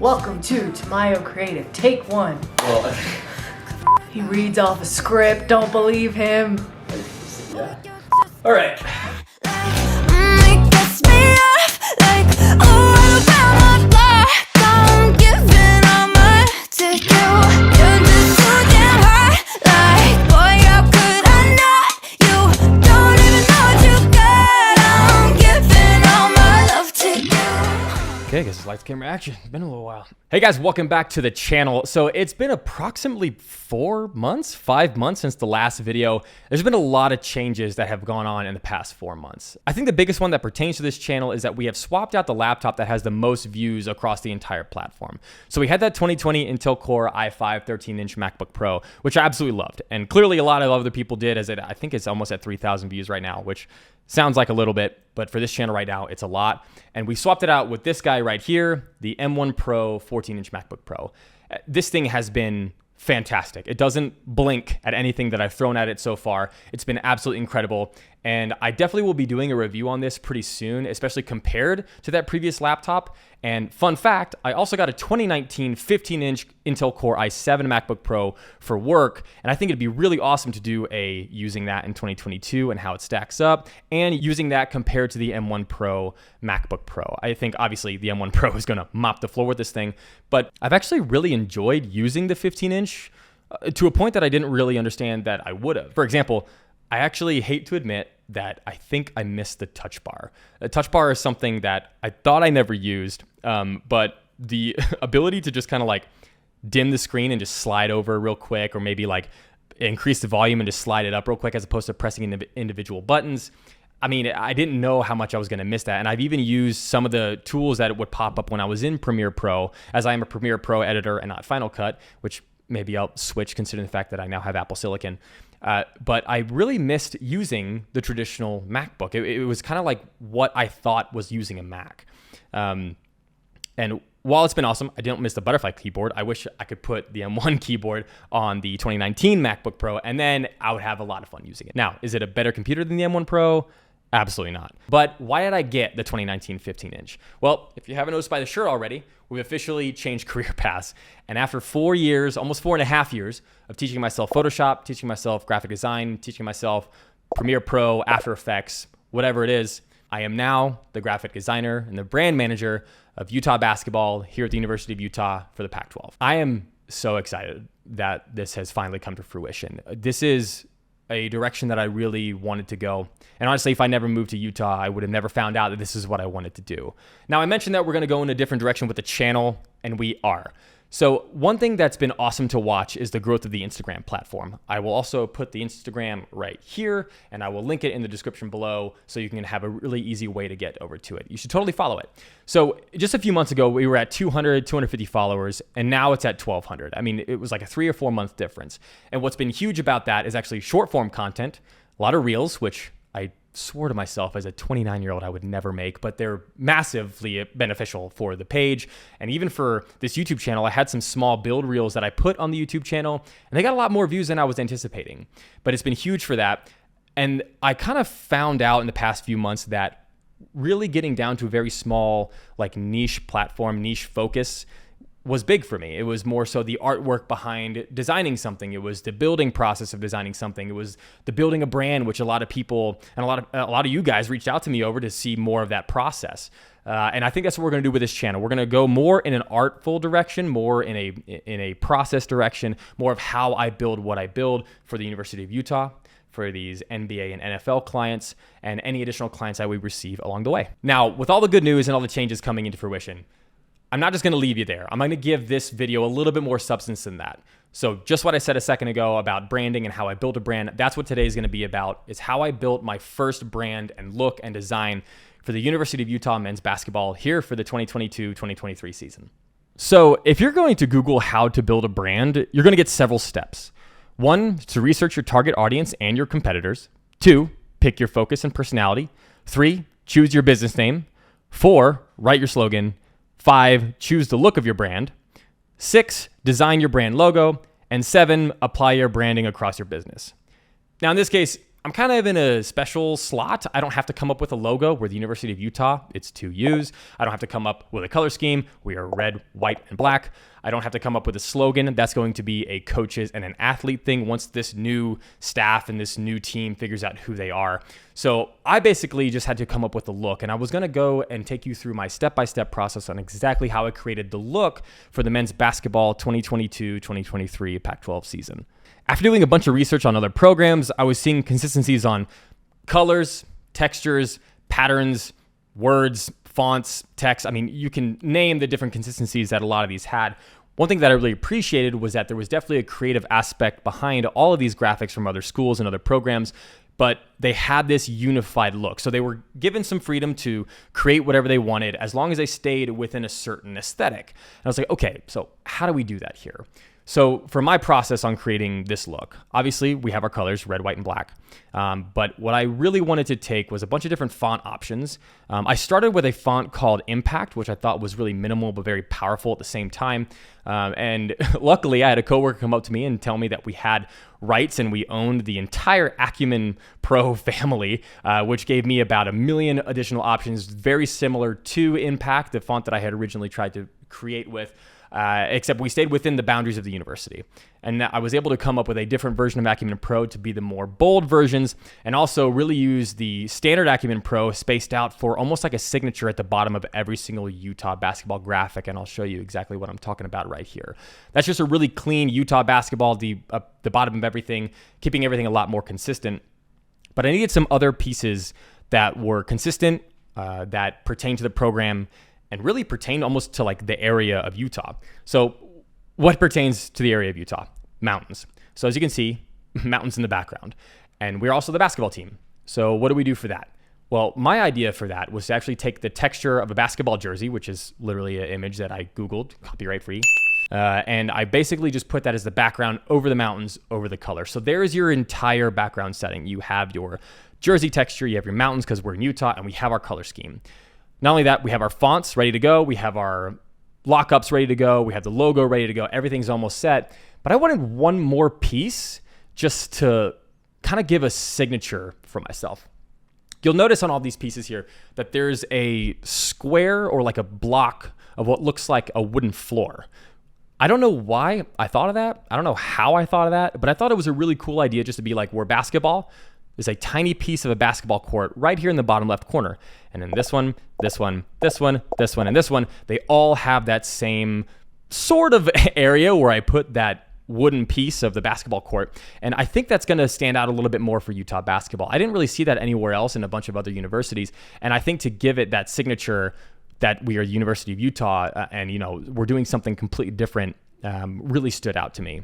Welcome to Tamayo Creative. Take one. Well, He reads off a script. Don't believe him. yeah. All right. Okay, I guess it's lights, camera, action. It's been a little while. Hey guys, welcome back to the channel. So it's been approximately 5 months since the last video. There's been a lot of changes that have gone on in the past 4 months. I think the biggest one that pertains to this channel is that we have swapped out the laptop that has the most views across the entire platform. So we had that 2020 Intel Core i5 13-inch MacBook Pro, which I absolutely loved. And clearly a lot of other people did, as I think it's almost at 3,000 views right now, which sounds like a little bit, but for this channel right now, it's a lot. And we swapped it out with this guy right here, the M1 Pro 14-inch MacBook Pro. This thing has been fantastic. It doesn't blink at anything that I've thrown at it so far. It's been absolutely incredible. And I definitely will be doing a review on this pretty soon, especially compared to that previous laptop. And fun fact, I also got a 2019 15-inch Intel Core i7 MacBook Pro for work. And I think it'd be really awesome to do using that in 2022 and how it stacks up, and using that compared to the M1 Pro MacBook Pro. I think obviously the M1 Pro is gonna mop the floor with this thing, but I've actually really enjoyed using the 15-inch to a point that I didn't really understand that I would have. For example, I actually hate to admit that I think I missed the touch bar. The touch bar is something that I thought I never used, but the ability to just kind of like dim the screen and just slide over real quick, or maybe like increase the volume and just slide it up real quick as opposed to pressing individual buttons. I mean, I didn't know how much I was going to miss that. And I've even used some of the tools that would pop up when I was in Premiere Pro, as I am a Premiere Pro editor and not Final Cut, which maybe I'll switch considering the fact that I now have Apple Silicon. But I really missed using the traditional MacBook. It was kind of like what I thought was using a Mac. And while it's been awesome, I didn't miss the butterfly keyboard. I wish I could put the M1 keyboard on the 2019 MacBook Pro, and then I would have a lot of fun using it. Now, is it a better computer than the M1 Pro? Absolutely not. But why did I get the 2019 15-inch? Well, if you haven't noticed by the shirt already, we've officially changed career paths. And after 4 years, almost 4.5 years of teaching myself Photoshop, teaching myself graphic design, teaching myself Premiere Pro, After Effects, whatever it is, I am now the graphic designer and the brand manager of Utah basketball here at the University of Utah for the Pac-12. I am so excited that this has finally come to fruition. This is a direction that I really wanted to go. And honestly, if I never moved to Utah, I would have never found out that this is what I wanted to do. Now, I mentioned that we're going to go in a different direction with the channel, and we are. So one thing that's been awesome to watch is the growth of the Instagram platform. I will also put the Instagram right here, and I will link it in the description below so you can have a really easy way to get over to it. You should totally follow it. So just a few months ago, we were at 200, 250 followers, and now it's at 1,200. I mean, it was like a 3 or 4 month difference. And what's been huge about that is actually short form content, a lot of reels, which I swore to myself as a 29-year-old I would never make, but they're massively beneficial for the page. And even for this YouTube channel, I had some small build reels that I put on the YouTube channel, and they got a lot more views than I was anticipating. But it's been huge for that. And I kind of found out in the past few months that really getting down to a very small, like niche platform, niche focus was big for me. It was more so the artwork behind designing something. It was the building process of designing something. It was the building a brand, which a lot of people and a lot of you guys reached out to me over to see more of that process. And I think that's what we're going to do with this channel. We're going to go more in an artful direction, more in a process direction, more of how I build what I build for the University of Utah, for these NBA and NFL clients, and any additional clients that we receive along the way. Now, with all the good news and all the changes coming into fruition, I'm not just going to leave you there. I'm going to give this video a little bit more substance than that. So just what I said a second ago about branding and how I built a brand, that's what today is going to be about, is how I built my first brand and look and design for the University of Utah men's basketball here for the 2022-2023 season. So if you're going to Google how to build a brand, you're going to get several steps. 1, to research your target audience and your competitors. 2, pick your focus and personality. 3, choose your business name. 4, write your slogan. 5, choose the look of your brand. 6, design your brand logo. And 7, apply your branding across your business. Now, in this case, I'm kind of in a special slot. I don't have to come up with a logo. We're the University of Utah. It's 2U's. I don't have to come up with a color scheme. We are red, white, and black. I don't have to come up with a slogan. That's going to be a coaches and an athlete thing once this new staff and this new team figures out who they are. So I basically just had to come up with a look, and I was going to go and take you through my step-by-step process on exactly how I created the look for the men's basketball 2022-2023 Pac-12 season. After doing a bunch of research on other programs, I was seeing consistencies on colors, textures, patterns, words, fonts, text. I mean, you can name the different consistencies that a lot of these had. One thing that I really appreciated was that there was definitely a creative aspect behind all of these graphics from other schools and other programs, but they had this unified look. So they were given some freedom to create whatever they wanted as long as they stayed within a certain aesthetic. And I was like, okay, so how do we do that here? So for my process on creating this look, obviously we have our colors, red, white, and black. But what I really wanted to take was a bunch of different font options. I started with a font called Impact, which I thought was really minimal but very powerful at the same time. And luckily I had a coworker come up to me and tell me that we had rights and we owned the entire Acumen Pro family, which gave me about 1 million additional options, very similar to Impact, the font that I had originally tried to create with. Except we stayed within the boundaries of the university. And I was able to come up with a different version of Acumen Pro to be the more bold versions, and also really use the standard Acumen Pro spaced out for almost like a signature at the bottom of every single Utah basketball graphic. And I'll show you exactly what I'm talking about right here. That's just a really clean Utah basketball, the bottom of everything, keeping everything a lot more consistent. But I needed some other pieces that were consistent, that pertain to the program, and really pertain almost to like the area of Utah. So what pertains to the area of Utah? Mountains. So as you can see, mountains in the background. And we're also the basketball team. So what do we do for that? Well, my idea for that was to actually take the texture of a basketball jersey, which is literally an image that I Googled, copyright free. And I basically just put that as the background over the mountains, over the color. So there's your entire background setting. You have your jersey texture, you have your mountains because we're in Utah, and we have our color scheme. Not only that, we have our fonts ready to go. We have our lockups ready to go. We have the logo ready to go. Everything's almost set. But I wanted one more piece just to kind of give a signature for myself. You'll notice on all these pieces here that there's a square or like a block of what looks like a wooden floor. I don't know why I thought of that. I don't know how I thought of that, but I thought it was a really cool idea just to be like, we're basketball. There's a tiny piece of a basketball court right here in the bottom left corner. And then this one, this one, this one, this one, and this one, they all have that same sort of area where I put that wooden piece of the basketball court. And I think that's going to stand out a little bit more for Utah basketball. I didn't really see that anywhere else in a bunch of other universities. And I think to give it that signature that we are the University of Utah and, you know, we're doing something completely different really stood out to me.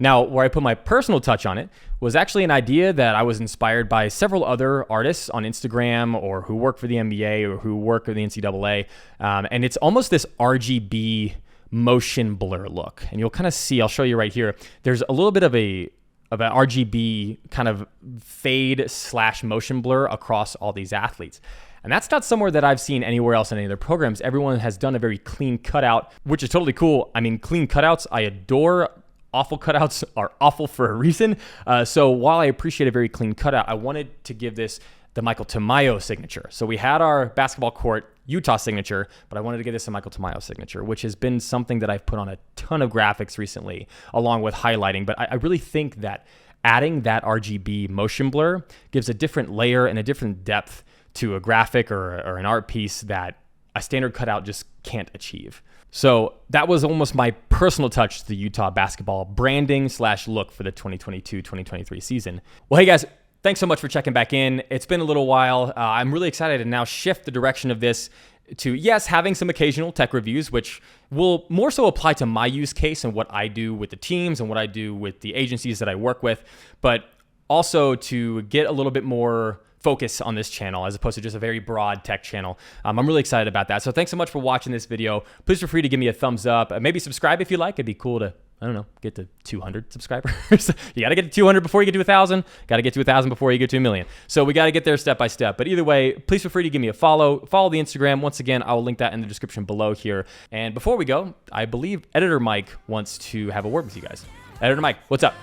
Now, where I put my personal touch on it was actually an idea that I was inspired by several other artists on Instagram or who work for the NBA or who work for the NCAA. And it's almost this RGB motion blur look. And you'll kind of see, I'll show you right here, there's a little bit of an RGB kind of fade / motion blur across all these athletes. And that's not somewhere that I've seen anywhere else in any other programs. Everyone has done a very clean cutout, which is totally cool. I mean, clean cutouts, I adore. Awful cutouts are awful for a reason. So while I appreciate a very clean cutout, I wanted to give this the Michael Tamayo signature. So we had our basketball court Utah signature, but I wanted to give this a Michael Tamayo signature, which has been something that I've put on a ton of graphics recently, along with highlighting. But I really think that adding that RGB motion blur gives a different layer and a different depth to a graphic or an art piece that a standard cutout just can't achieve. So that was almost my personal touch to the Utah basketball branding / look for the 2022-2023 season. Well, hey guys, thanks so much for checking back in. It's been a little while. I'm really excited to now shift the direction of this to, yes, having some occasional tech reviews, which will more so apply to my use case and what I do with the teams and what I do with the agencies that I work with, but also to get a little bit more focus on this channel as opposed to just a very broad tech channel. I'm really excited about that. So thanks so much for watching this video. Please feel free to give me a thumbs up. Maybe subscribe if you like. It'd be cool to, I don't know, get to 200 subscribers. You got to get to 200 before you get to 1,000. Got to get to 1,000 before you get to 1 million. So we got to get there step by step. But either way, please feel free to give me a follow. Follow the Instagram. Once again, I will link that in the description below here. And before we go, I believe Editor Mike wants to have a word with you guys. Editor Mike, what's up?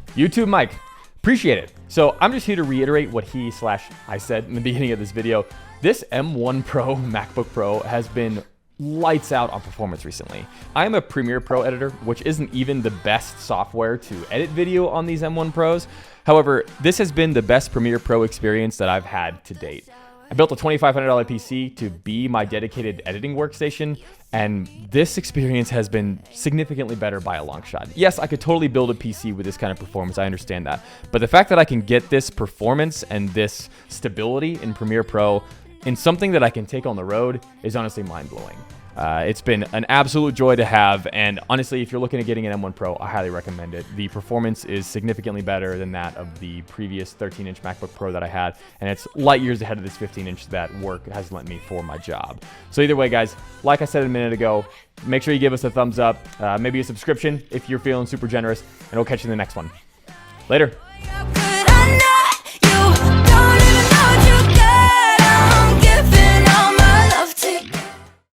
YouTube Mike. Appreciate it. So I'm just here to reiterate what I said in the beginning of this video. This M1 Pro MacBook Pro has been lights out on performance recently. I'm a Premiere Pro editor, which isn't even the best software to edit video on these M1 Pros. However, this has been the best Premiere Pro experience that I've had to date. I built a $2,500 PC to be my dedicated editing workstation, and this experience has been significantly better by a long shot. Yes, I could totally build a PC with this kind of performance, I understand that. But the fact that I can get this performance and this stability in Premiere Pro in something that I can take on the road is honestly mind-blowing. It's been an absolute joy to have, and honestly, if you're looking at getting an M1 Pro, I highly recommend it. The performance is significantly better than that of the previous 13-inch MacBook Pro that I had, and it's light years ahead of this 15-inch that work has lent me for my job. So either way, guys, like I said a minute ago, make sure you give us a thumbs up, maybe a subscription if you're feeling super generous, and we'll catch you in the next one. Later.